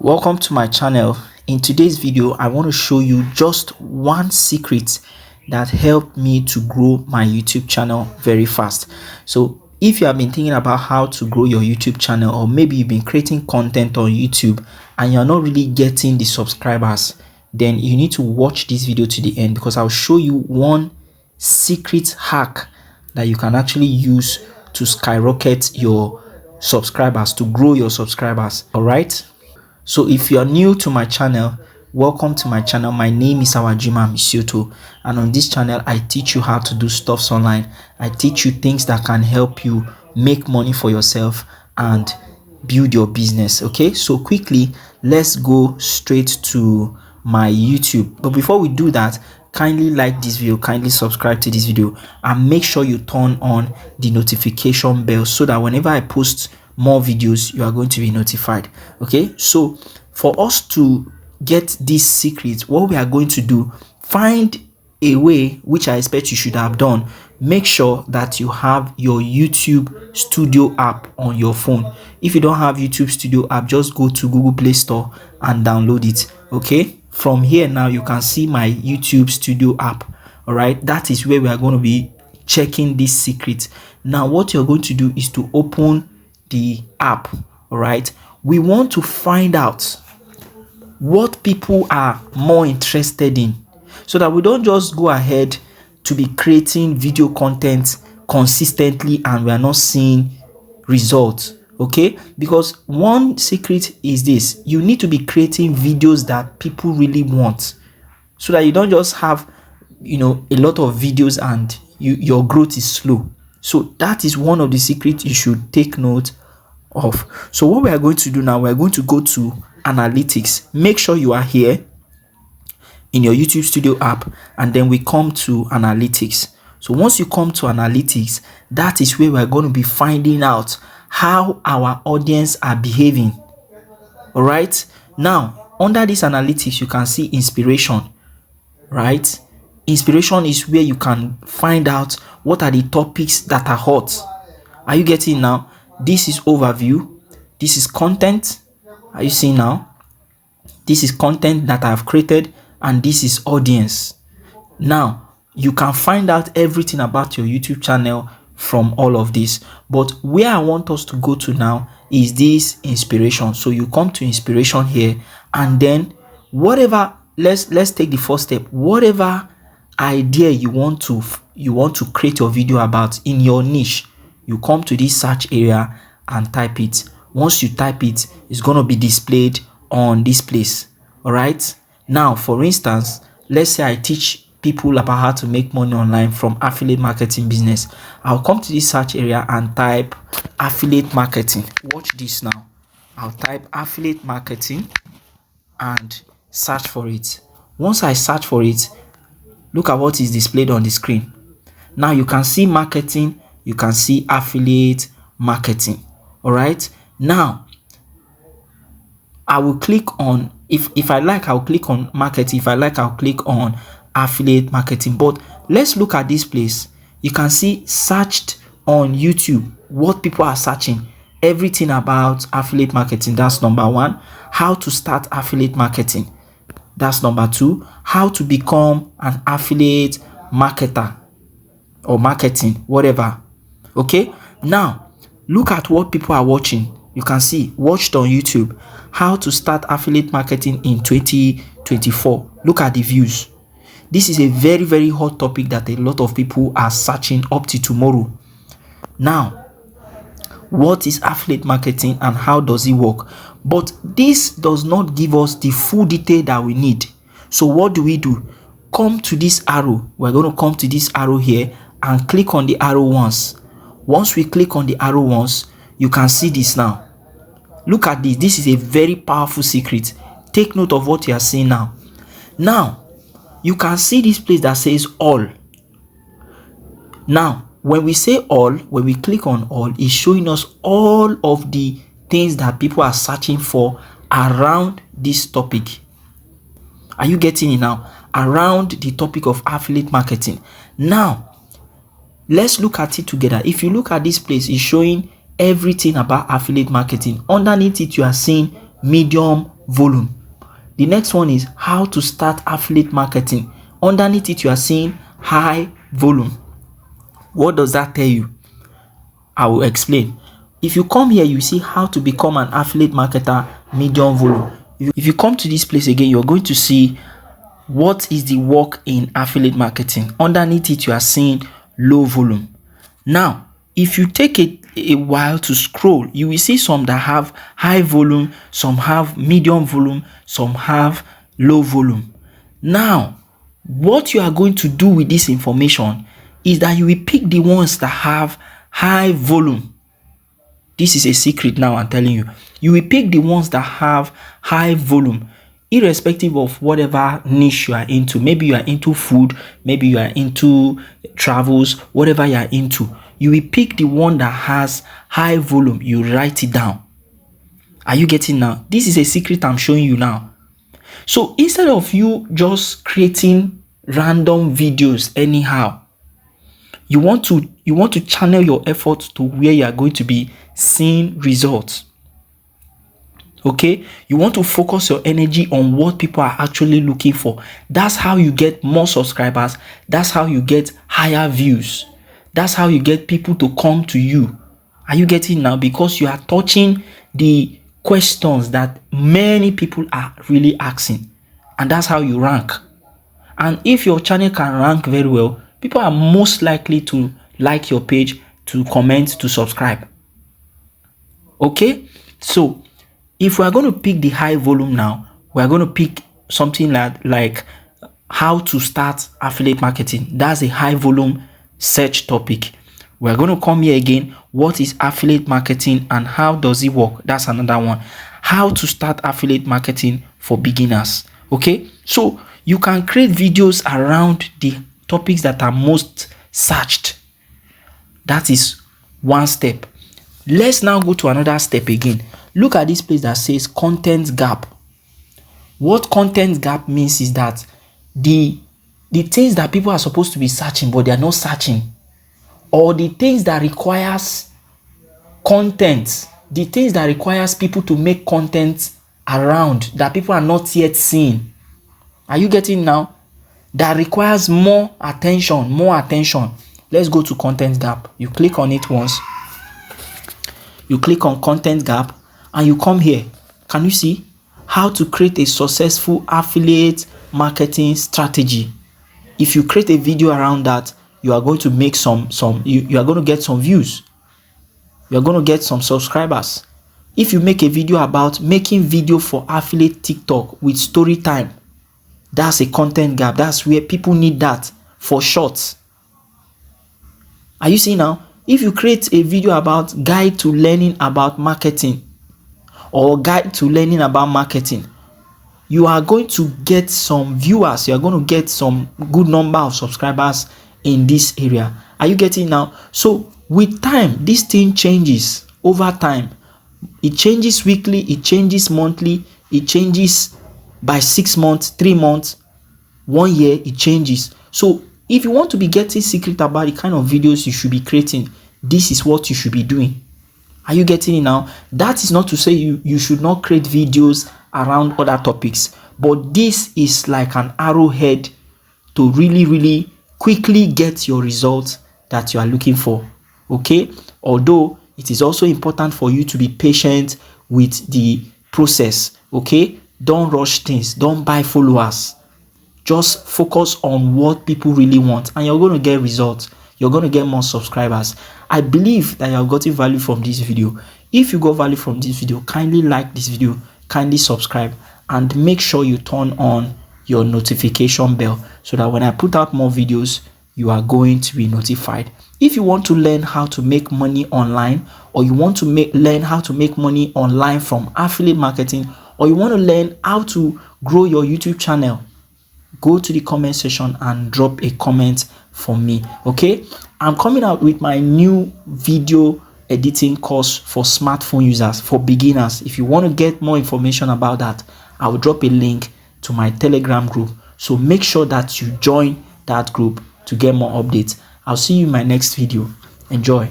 Welcome to my channel. In today's video, I want to show you just one secret that helped me to grow my YouTube channel very fast. So if you have been thinking about how to grow your YouTube channel, or maybe you've been creating content on YouTube and you're not really getting the subscribers, then you need to watch this video to the end, because I'll show you one secret hack that you can actually use to skyrocket your subscribers, to grow your subscribers. All right. So if you are new to my channel, welcome to my channel. My name is Awajima Misioto, and on this channel I teach you how to do stuffs online. I teach you things that can help you make money for yourself and build your business. Okay, so quickly let's go straight to my YouTube. But before we do that, kindly like this video, kindly subscribe to this video, and make sure you turn on the notification bell so that whenever I post more videos, you are going to be notified. Okay, so for us to get this secret, what we are going to do, find a way, which I expect you should have done. Make sure that you have your YouTube Studio app on your phone. If you don't have YouTube Studio app, just go to Google Play Store and download it. Okay, from here now you can see my YouTube Studio app. All right, that is where we are going to be checking this secret. Now what you're going to do is to open the app. All right, we want to find out what people are more interested in, so that we don't just go ahead to be creating video content consistently and we are not seeing results. Okay, because one secret is this: you need to be creating videos that people really want, so that you don't just have a lot of videos and your growth is slow. So that is one of the secrets you should take note of. So what we are going to do now, we are going to go to analytics. Make sure you are here in your YouTube Studio app, and then we come to analytics. So once you come to analytics, that is where we are going to be finding out how our audience are behaving. All right, now under this analytics you can see inspiration. Right, inspiration is where you can find out what are the topics that are hot. Are you getting now? This is overview, this is content. Are you seeing now? This is content that I've created, and this is audience. Now you can find out everything about your YouTube channel from all of this, but where I want us to go to now is this inspiration. So you come to inspiration here, and then whatever, let's take the first step. Whatever idea you want to create your video about in your niche, you come to this search area and type it. Once you type it, it's going to be displayed on this place. All right, now for instance, let's say I teach people about how to make money online from affiliate marketing business. I'll come to this search area and type affiliate marketing. Watch this now. I'll type affiliate marketing and search for it. Once I search for it, look at what is displayed on the screen. Now you can see marketing, you can see affiliate marketing. All right, now I will click on, if I like, I'll click on marketing. If I like, I'll click on affiliate marketing. But let's look at this place. You can see searched on YouTube, what people are searching. Everything about affiliate marketing. That's number one. How to start affiliate marketing. That's number two. How to become an affiliate marketer or marketing, whatever. Okay, now look at what people are watching. You can see watched on YouTube, how to start affiliate marketing in 2024. Look at the views. This is a very, very hot topic that a lot of people are searching up to tomorrow. Now, what is affiliate marketing and how does it work? But this does not give us the full detail that we need. So what do? Come to this arrow. We're going to come to this arrow here and click on the arrow once. Once we click on the arrow once, you can see this now. Look at this. This is a very powerful secret. Take note of what you are seeing now. Now, you can see this place that says all. Now, when we say all, when we click on all, it's showing us all of the things that people are searching for around this topic. Are you getting it now? Around the topic of affiliate marketing. Now, let's look at it together. If you look at this place, it's showing everything about affiliate marketing. Underneath it, you are seeing medium, volume. The next one is how to start affiliate marketing. Underneath it, you are seeing high volume. What does that tell you? I will explain. If you come here, you see how to become an affiliate marketer, medium volume. If you come to this place again, you're going to see what is the work in affiliate marketing. Underneath it, you are seeing low volume. Now, if you take a while to scroll, you will see some that have high volume, some have medium volume, some have low volume. Now, what you are going to do with this information is that you will pick the ones that have high volume. This is a secret now, I'm telling you. You will pick the ones that have high volume, irrespective of whatever niche you are into. Maybe you are into food, maybe you are into travels, whatever you are into. You will pick the one that has high volume. You write it down. Are you getting now? This is a secret I'm showing you now. So instead of you just creating random videos anyhow, you want to channel your efforts to where you are going to be seeing results. Okay, you want to focus your energy on what people are actually looking for. That's how you get more subscribers. That's how you get higher views. That's how you get people to come to you. Are you getting now? Because you are touching the questions that many people are really asking, and that's how you rank. And if your channel can rank very well, people are most likely to like your page, to comment, to subscribe. Okay, so if we are going to pick the high volume now, we are going to pick something like how to start affiliate marketing. That's a high volume search topic. We are going to come here again. What is affiliate marketing and how does it work? That's another one. How to start affiliate marketing for beginners. Okay, so you can create videos around the topics that are most searched. That is one step. Let's now go to another step again. Look at this place that says content gap. What content gap means is that the things that people are supposed to be searching but they are not searching, or the things that requires content, the things that requires people to make content around that people are not yet seeing. Are you getting now? That requires more attention. Let's go to content gap. You click on it once. You click on content gap and you come here. Can you see how to create a successful affiliate marketing strategy? If you create a video around that, you are going to make you are going to get some views. You are going to get some subscribers. If you make a video about making video for affiliate TikTok with story time, that's a content gap. That's where people need that for shorts. Are you seeing now? If you create a video about guide to learning about marketing or guide to learning about marketing, you are going to get some viewers. You are going to get some good number of subscribers in this area. Are you getting now? So with time, this thing changes over time. It changes weekly, it changes monthly, it changes by 6 months, 3 months, 1 year, it changes. So if you want to be getting secret about the kind of videos you should be creating, this is what you should be doing. Are you getting it now? That is not to say you should not create videos around other topics, but this is like an arrowhead to really quickly get your results that you are looking for. Okay, although it is also important for you to be patient with the process. Okay, don't rush things, don't buy followers. Just focus on what people really want and you're going to get results. You're going to get more subscribers. I believe that you have gotten value from this video. If you got value from this video, kindly like this video, kindly subscribe, and make sure you turn on your notification bell so that when I put out more videos, you are going to be notified. If you want to learn how to make money online, or you want to learn how to make money online from affiliate marketing, or you want to learn how to grow your YouTube channel, go to the comment section and drop a comment for me. Okay, I'm coming out with my new video editing course for smartphone users, for beginners. If you want to get more information about that, I will drop a link to my Telegram group, so make sure that you join that group to get more updates. I'll see you in my next video. Enjoy.